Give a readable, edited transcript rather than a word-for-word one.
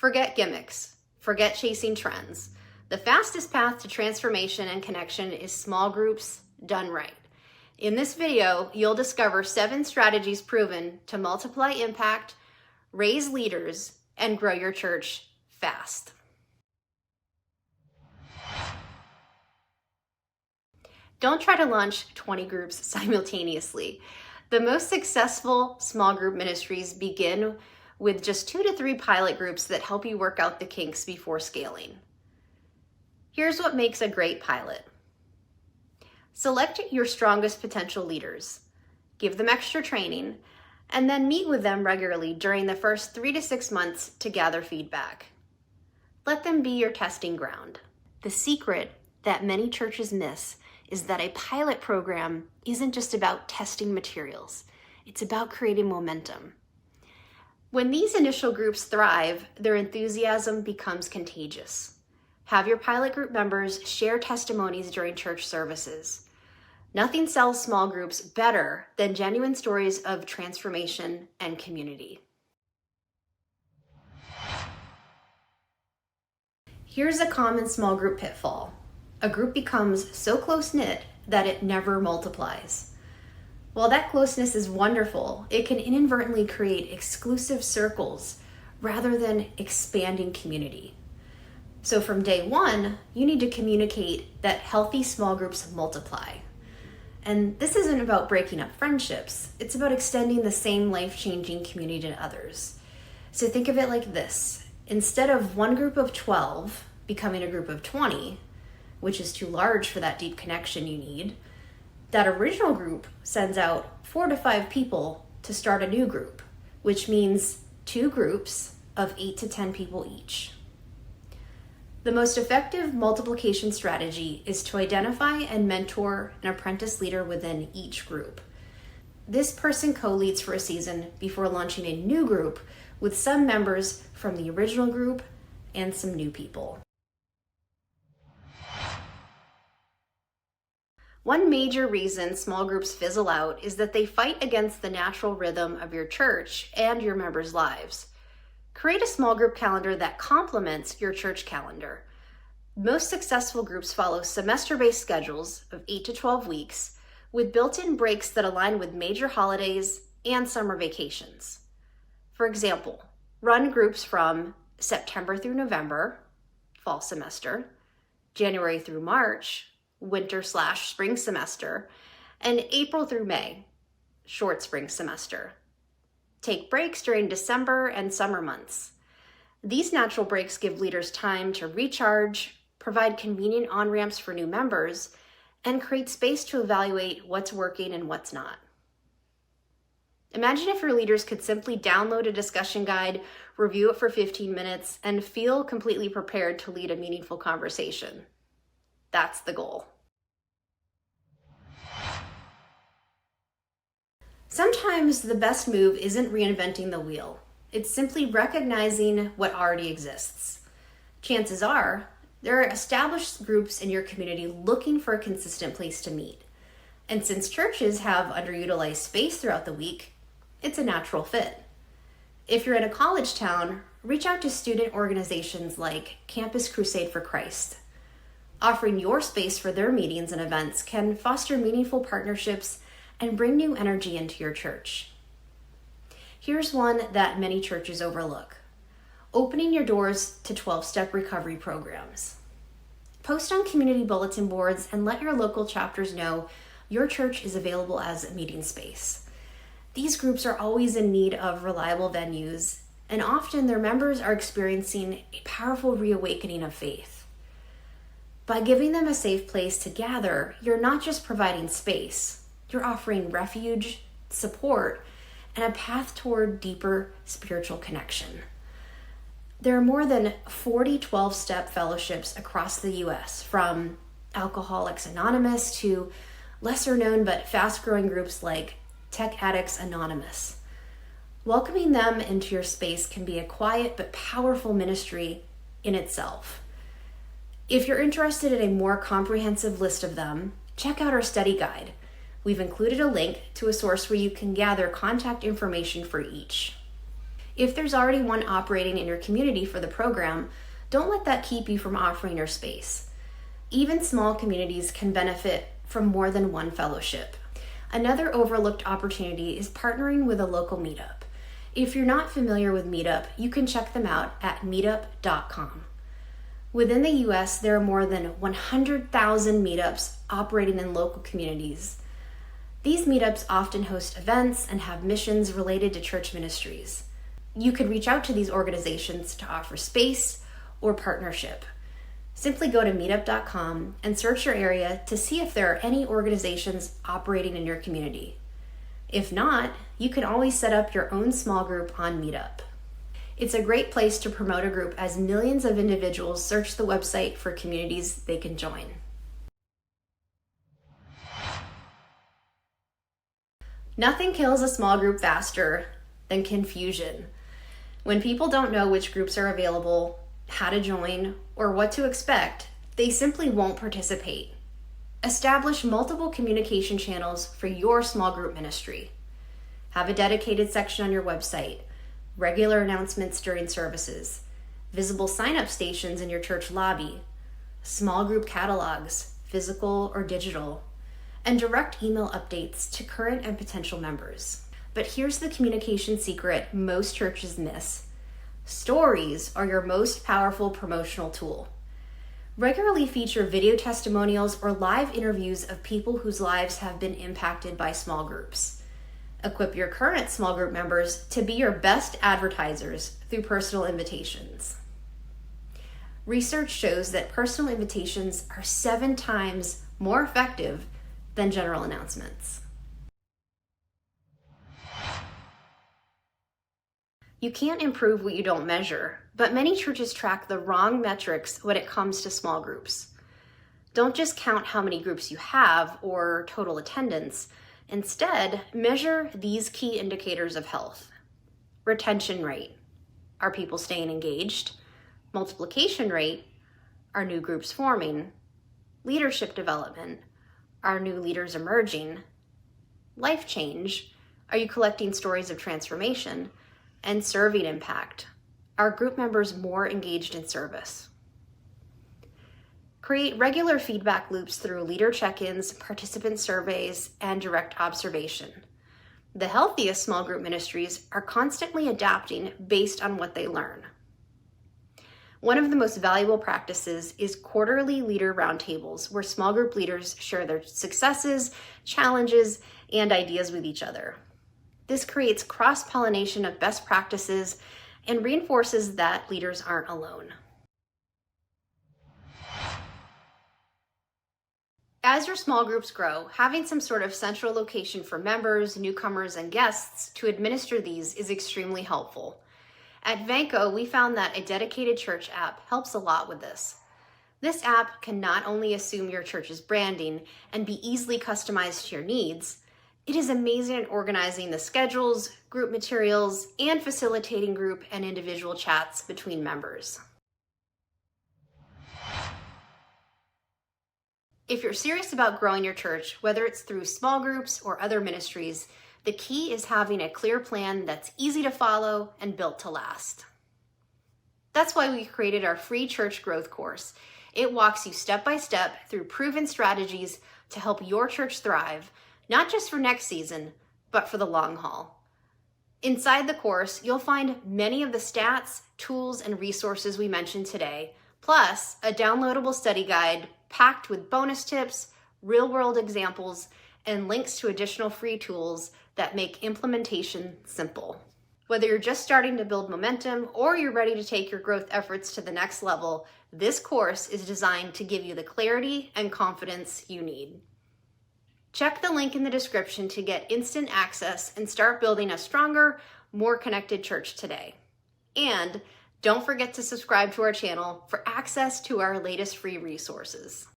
Forget gimmicks. Forget chasing trends. The fastest path to transformation and connection is small groups done right. In this video, you'll discover 7 strategies proven to multiply impact, raise leaders, and grow your church fast. Don't try to launch 20 groups simultaneously. The most successful small group ministries begin with just 2 to 3 pilot groups that help you work out the kinks before scaling. Here's what makes a great pilot. Select your strongest potential leaders, give them extra training, and then meet with them regularly during the first 3 to 6 months to gather feedback. Let them be your testing ground. The secret that many churches miss is that a pilot program isn't just about testing materials. It's about creating momentum. When these initial groups thrive, their enthusiasm becomes contagious. Have your pilot group members share testimonies during church services. Nothing sells small groups better than genuine stories of transformation and community. Here's a common small group pitfall. A group becomes so close-knit that it never multiplies. While that closeness is wonderful, it can inadvertently create exclusive circles rather than expanding community. So from day one, you need to communicate that healthy small groups multiply. And this isn't about breaking up friendships. It's about extending the same life-changing community to others. So think of it like this. Instead of one group of 12 becoming a group of 20, which is too large for that deep connection you need, that original group sends out 4 to 5 people to start a new group, which means 2 groups of 8 to 10 people each. The most effective multiplication strategy is to identify and mentor an apprentice leader within each group. This person co-leads for a season before launching a new group with some members from the original group and some new people. One major reason small groups fizzle out is that they fight against the natural rhythm of your church and your members' lives. Create a small group calendar that complements your church calendar. Most successful groups follow semester-based schedules of 8 to 12 weeks with built-in breaks that align with major holidays and summer vacations. For example, run groups from September through November, fall semester, January through March, winter/spring semester, and April through May, short spring semester. Take breaks during December and summer months. These natural breaks give leaders time to recharge, provide convenient on-ramps for new members, and create space to evaluate what's working and what's not. Imagine if your leaders could simply download a discussion guide, review it for 15 minutes, and feel completely prepared to lead a meaningful conversation. That's the goal. Sometimes the best move isn't reinventing the wheel. It's simply recognizing what already exists. Chances are, there are established groups in your community looking for a consistent place to meet. And since churches have underutilized space throughout the week, it's a natural fit. If you're in a college town, reach out to student organizations like Campus Crusade for Christ. Offering your space for their meetings and events can foster meaningful partnerships and bring new energy into your church. Here's one that many churches overlook: opening your doors to 12-step recovery programs. Post on community bulletin boards and let your local chapters know your church is available as a meeting space. These groups are always in need of reliable venues, and often their members are experiencing a powerful reawakening of faith. By giving them a safe place to gather, you're not just providing space, you're offering refuge, support, and a path toward deeper spiritual connection. There are more than 40 12-step fellowships across the U.S., from Alcoholics Anonymous to lesser-known but fast-growing groups like Tech Addicts Anonymous. Welcoming them into your space can be a quiet but powerful ministry in itself. If you're interested in a more comprehensive list of them, check out our study guide. We've included a link to a source where you can gather contact information for each. If there's already one operating in your community for the program, don't let that keep you from offering your space. Even small communities can benefit from more than one fellowship. Another overlooked opportunity is partnering with a local meetup. If you're not familiar with Meetup, you can check them out at meetup.com. Within the US, there are more than 100,000 meetups operating in local communities. These meetups often host events and have missions related to church ministries. You can reach out to these organizations to offer space or partnership. Simply go to meetup.com and search your area to see if there are any organizations operating in your community. If not, you can always set up your own small group on Meetup. It's a great place to promote a group as millions of individuals search the website for communities they can join. Nothing kills a small group faster than confusion. When people don't know which groups are available, how to join, or what to expect, they simply won't participate. Establish multiple communication channels for your small group ministry. Have a dedicated section on your website, regular announcements during services, visible sign-up stations in your church lobby, small group catalogs, physical or digital, and direct email updates to current and potential members. But here's the communication secret most churches miss. Stories are your most powerful promotional tool. Regularly feature video testimonials or live interviews of people whose lives have been impacted by small groups. Equip your current small group members to be your best advertisers through personal invitations. Research shows that personal invitations are 7 times more effective than general announcements. You can't improve what you don't measure, but many churches track the wrong metrics when it comes to small groups. Don't just count how many groups you have or total attendance. Instead, measure these key indicators of health. Retention rate. Are people staying engaged? Multiplication rate. Are new groups forming? Leadership development. Are new leaders emerging? Life change. Are you collecting stories of transformation? And serving impact. Are group members more engaged in service? Create regular feedback loops through leader check-ins, participant surveys, and direct observation. The healthiest small group ministries are constantly adapting based on what they learn. One of the most valuable practices is quarterly leader roundtables, where small group leaders share their successes, challenges, and ideas with each other. This creates cross-pollination of best practices and reinforces that leaders aren't alone. As your small groups grow, having some sort of central location for members, newcomers, and guests to administer these is extremely helpful. At Vanco, we found that a dedicated church app helps a lot with this. This app can not only assume your church's branding and be easily customized to your needs, it is amazing at organizing the schedules, group materials, and facilitating group and individual chats between members. If you're serious about growing your church, whether it's through small groups or other ministries, the key is having a clear plan that's easy to follow and built to last. That's why we created our free church growth course. It walks you step by step through proven strategies to help your church thrive, not just for next season, but for the long haul. Inside the course, you'll find many of the stats, tools, and resources we mentioned today, plus a downloadable study guide packed with bonus tips, real-world examples, and links to additional free tools that make implementation simple. Whether you're just starting to build momentum or you're ready to take your growth efforts to the next level, this course is designed to give you the clarity and confidence you need. Check the link in the description to get instant access and start building a stronger, more connected church today. And don't forget to subscribe to our channel for access to our latest free resources.